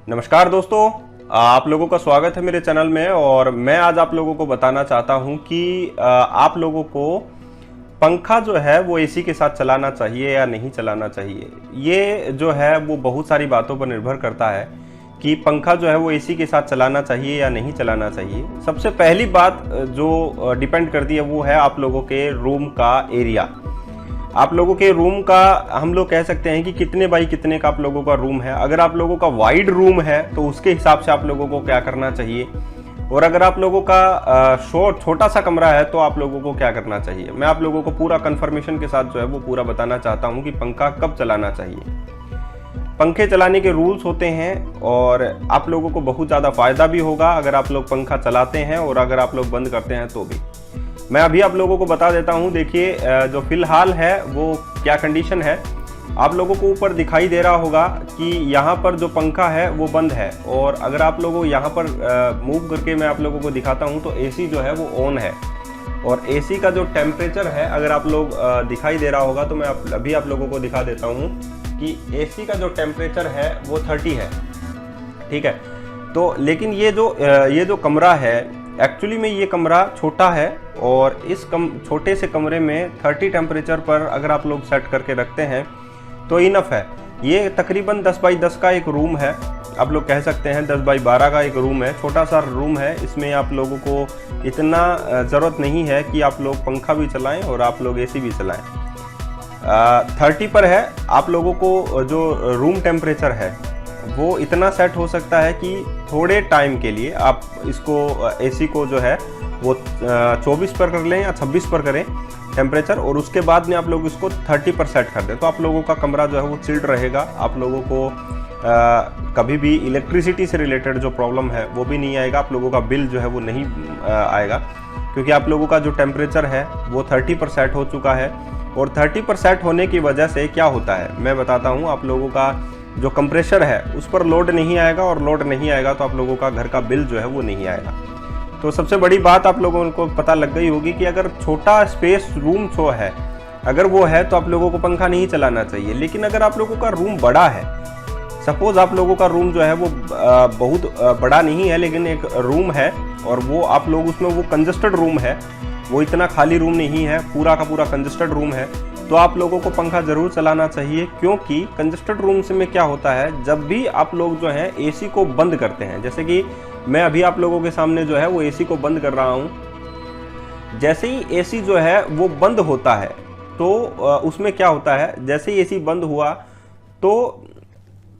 नमस्कार दोस्तों, आप लोगों का स्वागत है मेरे चैनल में। और मैं आज आप लोगों को बताना चाहता हूं कि आप लोगों को पंखा जो है वो एसी के साथ चलाना चाहिए या नहीं चलाना चाहिए। ये जो है वो बहुत सारी बातों पर निर्भर करता है कि पंखा जो है वो एसी के साथ चलाना चाहिए या नहीं चलाना चाहिए। सबसे पहली बात जो डिपेंड करती है वो है आप लोगों के रूम का एरिया। आप लोगों के रूम का हम लोग कह सकते हैं कि कितने बाई कितने का आप लोगों का रूम है। अगर आप लोगों का वाइड रूम है तो उसके हिसाब से आप लोगों को क्या करना चाहिए, और अगर आप लोगों का छोटा सा कमरा है तो आप लोगों को क्या करना चाहिए। मैं आप लोगों को पूरा कंफर्मेशन के साथ जो है वो पूरा बताना चाहता हूं कि पंखा कब चलाना चाहिए। पंखे चलाने के रूल्स होते हैं और आप लोगों को बहुत ज़्यादा फ़ायदा भी होगा अगर आप लोग पंखा चलाते हैं, और अगर आप लोग बंद करते हैं तो भी। मैं अभी आप लोगों को बता देता हूं। देखिए, जो फिलहाल है वो क्या कंडीशन है। आप लोगों को ऊपर दिखाई दे रहा होगा कि यहाँ पर जो पंखा है वो बंद है, और अगर आप लोगों यहाँ पर मूव करके मैं आप लोगों को दिखाता हूँ तो एसी जो है वो ऑन है। और एसी का जो टेम्परेचर है, अगर आप लोग दिखाई दे रहा होगा तो मैं अभी आप लोगों को दिखा देता हूँ कि एसी का जो टेम्परेचर है वो 30 है। ठीक है। तो लेकिन ये जो कमरा है, एक्चुअली में ये कमरा छोटा है, और इस छोटे से कमरे में 30 टेम्परेचर पर अगर आप लोग सेट करके रखते हैं तो इनफ है। ये तकरीबन 10 बाई 10 का एक रूम है, आप लोग कह सकते हैं 10 बाई 12 का एक रूम है। छोटा सा रूम है, इसमें आप लोगों को इतना ज़रूरत नहीं है कि आप लोग पंखा भी चलाएं और आप लोग एसी भी चलाएं। 30 पर है। आप लोगों को जो रूम टेम्परेचर है वो इतना सेट हो सकता है कि थोड़े टाइम के लिए आप इसको एसी को जो है वो 24 पर कर लें या 26 पर करें टेम्परेचर, और उसके बाद में आप लोग इसको 30 पर सेट कर दें तो आप लोगों का कमरा जो है वो चिल्ड रहेगा। आप लोगों को कभी भी इलेक्ट्रिसिटी से रिलेटेड जो प्रॉब्लम है वो भी नहीं आएगा। आप लोगों का बिल जो है वो नहीं आएगा, क्योंकि आप लोगों का जो टेम्परेचर है वो 30 पर सेट हो चुका है। और 30 पर सेट होने की वजह से क्या होता है मैं बताता हूँ। आप लोगों का जो कंप्रेसर है उस पर लोड नहीं आएगा, और लोड नहीं आएगा तो आप लोगों का घर का बिल जो है वो नहीं आएगा। तो सबसे बड़ी बात आप लोगों को पता लग गई होगी कि अगर छोटा स्पेस रूम जो है अगर वो है तो आप लोगों को पंखा नहीं चलाना चाहिए। लेकिन अगर आप लोगों का रूम बड़ा है, सपोज आप लोगों का रूम जो है वो बहुत बड़ा नहीं है लेकिन एक रूम है, और वो आप लोग उसमें वो कंजस्टेड रूम है, वो इतना खाली रूम नहीं है, पूरा का पूरा कंजस्टेड रूम है, तो आप लोगों को पंखा ज़रूर चलाना चाहिए। क्योंकि कंजस्टेड रूम से में क्या होता है, जब भी आप लोग जो है एसी को बंद करते हैं, जैसे कि मैं अभी आप लोगों के सामने जो है वो एसी को बंद कर रहा हूँ। जैसे ही एसी जो है वो बंद होता है तो उसमें क्या होता है, जैसे ही एसी बंद हुआ तो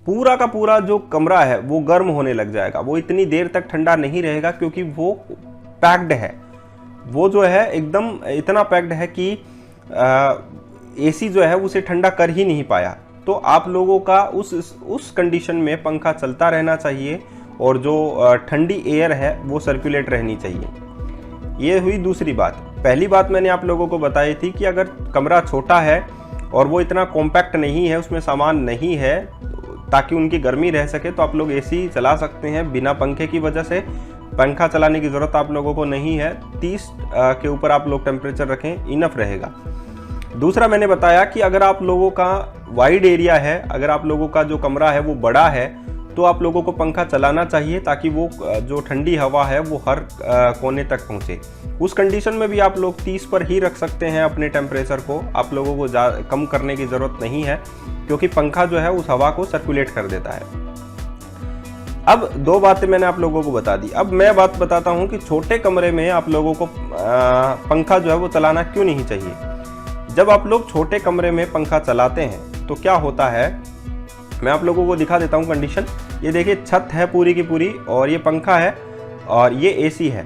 पूरा का पूरा जो कमरा है वो गर्म होने लग जाएगा। वो इतनी देर तक ठंडा नहीं रहेगा क्योंकि वो पैक्ड है। वो जो है एकदम इतना पैक्ड है कि एसी जो है उसे ठंडा कर ही नहीं पाया। तो आप लोगों का उस कंडीशन में पंखा चलता रहना चाहिए, और जो ठंडी एयर है वो सर्कुलेट रहनी चाहिए। ये हुई दूसरी बात। पहली बात मैंने आप लोगों को बताई थी कि अगर कमरा छोटा है और वो इतना कॉम्पैक्ट नहीं है, उसमें सामान नहीं है, ताकि उनकी गर्मी रह सके, तो आप लोग एसी चला सकते हैं बिना पंखे की वजह से। पंखा चलाने की ज़रूरत आप लोगों को नहीं है। 30 के ऊपर आप लोग टेम्परेचर रखें, इनफ रहेगा। दूसरा मैंने बताया कि अगर आप लोगों का वाइड एरिया है, अगर आप लोगों का जो कमरा है वो बड़ा है, तो आप लोगों को पंखा चलाना चाहिए ताकि वो जो ठंडी हवा है वो हर कोने तक पहुंचे। उस कंडीशन में भी आप लोग 30 पर ही रख सकते हैं अपने टेम्परेचर को। आप लोगों को कम करने की ज़रूरत नहीं है, क्योंकि पंखा जो है उस हवा को सर्कुलेट कर देता है। अब दो बातें मैंने आप लोगों को बता दी। अब मैं बात बताता हूं कि छोटे कमरे में आप लोगों को पंखा जो है वो चलाना क्यों नहीं चाहिए। जब आप लोग छोटे कमरे में पंखा चलाते हैं तो क्या होता है, मैं आप लोगों को दिखा देता हूं कंडीशन। ये देखिए, छत है पूरी की पूरी, और ये पंखा है, और ये एसी है।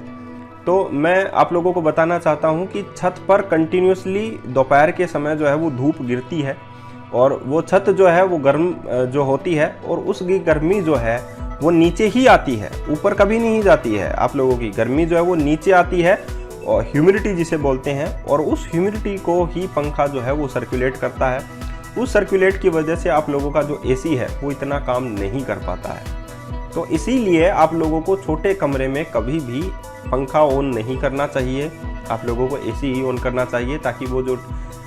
तो मैं आप लोगों को बताना चाहता हूं कि छत पर कंटिन्यूसली दोपहर के समय जो है वो धूप गिरती है, और वो छत जो है वो गर्म जो होती है, और उसकी गर्मी जो है वो नीचे ही आती है, ऊपर कभी नहीं जाती है। आप लोगों की गर्मी जो है वो नीचे आती है, और ह्यूमिडिटी जिसे बोलते हैं, और उस ह्यूमिडिटी को ही पंखा जो है वो सर्कुलेट करता है। उस सर्कुलेट की वजह से आप लोगों का जो एसी है वो इतना काम नहीं कर पाता है। तो इसीलिए आप लोगों को छोटे कमरे में कभी भी पंखा ऑन नहीं करना चाहिए। आप लोगों को एसी ही ऑन करना चाहिए, ताकि वो जो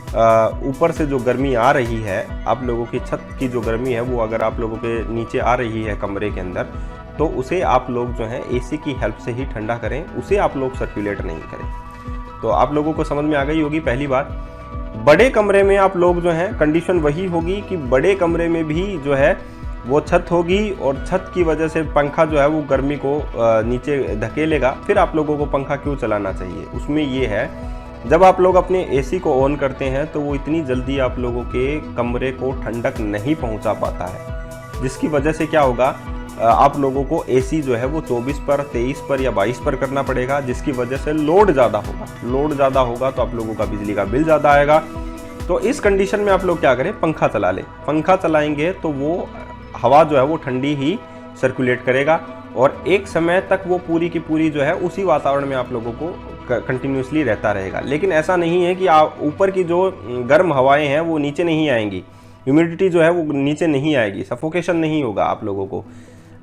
ऊपर से जो गर्मी आ रही है, आप लोगों की छत की जो गर्मी है वो अगर आप लोगों के नीचे आ रही है कमरे के अंदर, तो उसे आप लोग जो है एसी की हेल्प से ही ठंडा करें, उसे आप लोग सर्कुलेट नहीं करें। तो आप लोगों को समझ में आ गई होगी पहली बात। बड़े कमरे में आप लोग जो है कंडीशन वही होगी कि बड़े कमरे में भी जो है वो छत होगी और छत की वजह से पंखा जो है वो गर्मी को नीचे धकेलेगा। फिर आप लोगों को पंखा क्यों चलाना चाहिए, उसमें ये है जब आप लोग अपने एसी को ऑन करते हैं तो वो इतनी जल्दी आप लोगों के कमरे को ठंडक नहीं पहुंचा पाता है, जिसकी वजह से क्या होगा, आप लोगों को एसी जो है वो 24 पर, 23 पर या 22 पर करना पड़ेगा, जिसकी वजह से लोड ज़्यादा होगा। लोड ज़्यादा होगा तो आप लोगों का बिजली का बिल ज़्यादा आएगा। तो इस कंडीशन में आप लोग क्या करें, पंखा चला लें। पंखा चलाएंगे तो वो हवा जो है वो ठंडी ही सर्कुलेट करेगा और एक समय तक वो पूरी की पूरी जो है उसी वातावरण में आप लोगों को कंटिन्यूसली रहता रहेगा। लेकिन ऐसा नहीं है कि आप ऊपर की जो गर्म हवाएं हैं वो नीचे नहीं आएंगी, ह्यूमिडिटी जो है वो नीचे नहीं आएगी, सफोकेशन नहीं होगा आप लोगों को।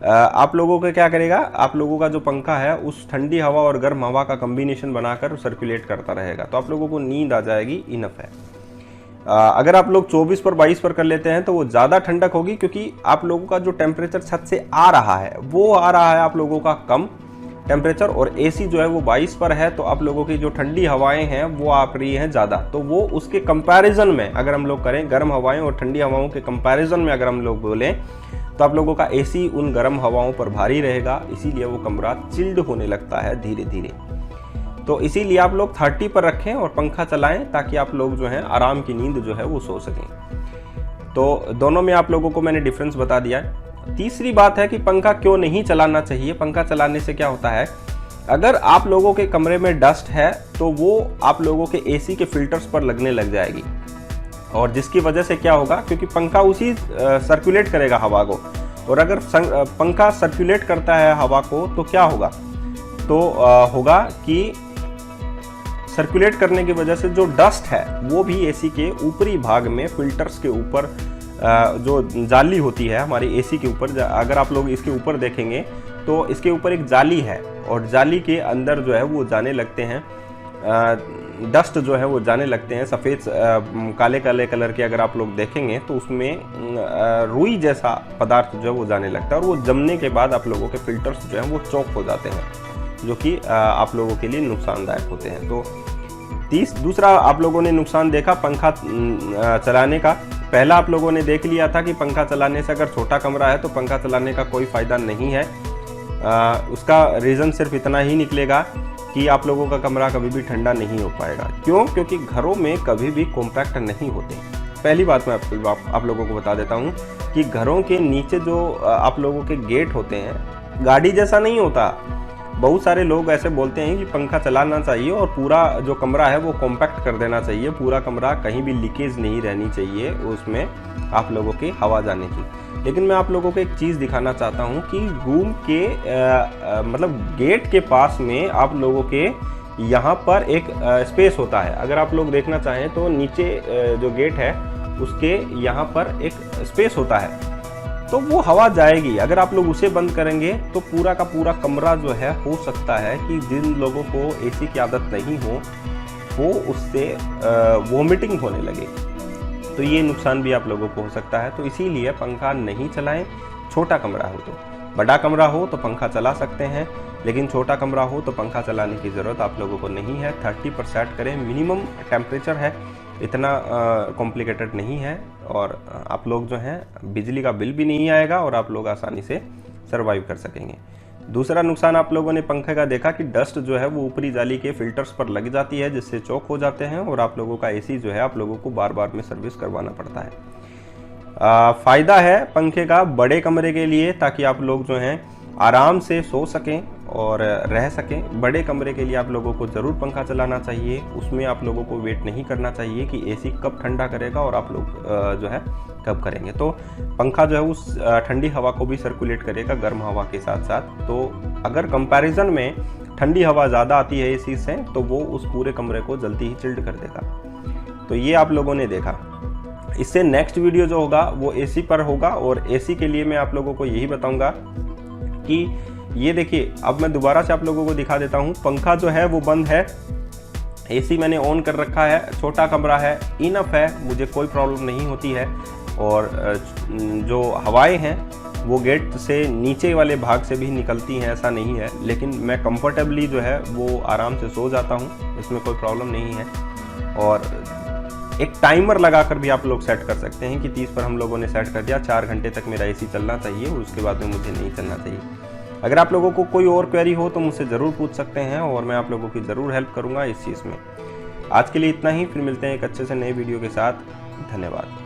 आप लोगों को क्या करेगा, आप लोगों का जो पंखा है उस ठंडी हवा और गर्म हवा का कम्बिनेशन बनाकर सर्कुलेट करता रहेगा, तो आप लोगों को नींद आ जाएगी, इनफ है। अगर आप लोग 24 पर 22 पर कर लेते हैं तो वो ज़्यादा ठंडक होगी, क्योंकि आप लोगों का जो टेम्परेचर छत से आ रहा है वो आ रहा है आप लोगों का कम टेम्परेचर, और एसी जो है वो 22 पर है, तो आप लोगों की जो ठंडी हवाएं हैं वो आ रही हैं ज़्यादा। तो वो उसके कंपैरिजन में अगर हम लोग करें, गर्म हवाएं और ठंडी हवाओं के कंपैरिजन में अगर हम लोग बोलें, तो आप लोगों का एसी उन गर्म हवाओं पर भारी रहेगा, इसीलिए वो कमरा चिल्ड होने लगता है धीरे धीरे। तो इसीलिए आप लोग 30 पर रखें और पंखा चलाएं, ताकि आप लोग जो है आराम की नींद जो है वो सो सकें। तो दोनों में आप लोगों को मैंने डिफरेंस बता दिया है। तीसरी बात है कि पंखा क्यों नहीं चलाना चाहिए। पंखा चलाने से क्या होता है, अगर आप लोगों के कमरे में डस्ट है तो वो आप लोगों के एसी के फिल्टर्स पर लगने लग जाएगी, और जिसकी वजह से क्या होगा, क्योंकि पंखा उसी सर्कुलेट करेगा हवा को, और अगर पंखा सर्कुलेट करता है हवा को तो क्या होगा, तो होगा कि सर्कुलेट करने की वजह से जो डस्ट है वो भी एसी के ऊपरी भाग में फिल्टर्स के ऊपर जो जाली होती है हमारी एसी के ऊपर, अगर आप लोग इसके ऊपर देखेंगे तो इसके ऊपर एक जाली है, और जाली के अंदर जो है वो जाने लगते हैं डस्ट जो है वो जाने लगते हैं सफ़ेद काले काले कलर के। अगर आप लोग देखेंगे तो उसमें रुई जैसा पदार्थ जो है वो जाने लगता है, और वो जमने के बाद आप लोगों के फिल्टर्स जो हैं वो चौक हो जाते हैं, जो कि आप लोगों के लिए नुकसानदायक होते हैं। तो दूसरा आप लोगों ने नुकसान देखा पंखा चलाने का। पहला आप लोगों ने देख लिया था कि पंखा चलाने से अगर छोटा कमरा है तो पंखा चलाने का कोई फ़ायदा नहीं है। उसका रीज़न सिर्फ इतना ही निकलेगा कि आप लोगों का कमरा कभी भी ठंडा नहीं हो पाएगा। क्यों? क्योंकि घरों में कभी भी कॉम्पैक्ट नहीं होते। पहली बात मैं आप लोगों को बता देता हूँ कि घरों के नीचे जो आप लोगों के गेट होते हैं गाड़ी जैसा नहीं होता। बहुत सारे लोग ऐसे बोलते हैं कि पंखा चलाना चाहिए और पूरा जो कमरा है वो कॉम्पैक्ट कर देना चाहिए, पूरा कमरा कहीं भी लीकेज नहीं रहनी चाहिए उसमें आप लोगों की हवा जाने की। लेकिन मैं आप लोगों को एक चीज़ दिखाना चाहता हूँ कि रूम के मतलब गेट के पास में आप लोगों के यहाँ पर एक स्पेस होता है। अगर आप लोग देखना चाहें तो नीचे जो गेट है उसके यहाँ पर एक स्पेस होता है, तो वो हवा जाएगी। अगर आप लोग उसे बंद करेंगे तो पूरा का पूरा कमरा जो है हो सकता है कि जिन लोगों को एसी की आदत नहीं हो वो उससे वोमिटिंग होने लगे, तो ये नुकसान भी आप लोगों को हो सकता है। तो इसीलिए पंखा नहीं चलाएं। छोटा कमरा हो, तो बड़ा कमरा हो तो पंखा चला सकते हैं, लेकिन छोटा कमरा हो तो पंखा चलाने की ज़रूरत आप लोगों को नहीं है। 30 पर सेट करें, मिनिमम टेम्परेचर है, इतना कॉम्प्लिकेटेड नहीं है, और आप लोग जो हैं बिजली का बिल भी नहीं आएगा और आप लोग आसानी से सर्वाइव कर सकेंगे। दूसरा नुकसान आप लोगों ने पंखे का देखा कि डस्ट जो है वो ऊपरी जाली के फिल्टर्स पर लग जाती है, जिससे चौक हो जाते हैं, और आप लोगों का एसी जो है आप लोगों को बार बार में सर्विस करवाना पड़ता है। फ़ायदा है पंखे का बड़े कमरे के लिए, ताकि आप लोग जो हैं आराम से सो सकें और रह सकें। बड़े कमरे के लिए आप लोगों को ज़रूर पंखा चलाना चाहिए। उसमें आप लोगों को वेट नहीं करना चाहिए कि एसी कब ठंडा करेगा और आप लोग जो है कब करेंगे। तो पंखा जो है उस ठंडी हवा को भी सर्कुलेट करेगा गर्म हवा के साथ साथ। तो अगर कंपैरिजन में ठंडी हवा ज़्यादा आती है एसी से तो वो उस पूरे कमरे को जल्दी ही चिल्ड कर देगा। तो ये आप लोगों ने देखा। इससे नेक्स्ट वीडियो जो होगा वो एसी पर होगा, और एसी के लिए मैं आप लोगों को यही बताऊँगा कि ये देखिए, अब मैं दोबारा से आप लोगों को दिखा देता हूँ। पंखा जो है वो बंद है, एसी मैंने ऑन कर रखा है, छोटा कमरा है, इनफ है, मुझे कोई प्रॉब्लम नहीं होती है। और जो हवाएं हैं वो गेट से नीचे वाले भाग से भी निकलती हैं, ऐसा नहीं है, लेकिन मैं कंफर्टेबली जो है वो आराम से सो जाता हूँ, इसमें कोई प्रॉब्लम नहीं है। और एक टाइमर लगाकर भी आप लोग सेट कर सकते हैं कि 30 पर हम लोगों ने सेट कर दिया, 4 घंटे तक मेरा एसी चलना चाहिए, उसके बाद में मुझे नहीं चलना चाहिए। अगर आप लोगों को कोई और क्वेरी हो तो मुझसे ज़रूर पूछ सकते हैं और मैं आप लोगों की ज़रूर हेल्प करूँगा इस चीज़ में। आज के लिए इतना ही, फिर मिलते हैं एक अच्छे से नए वीडियो के साथ। धन्यवाद।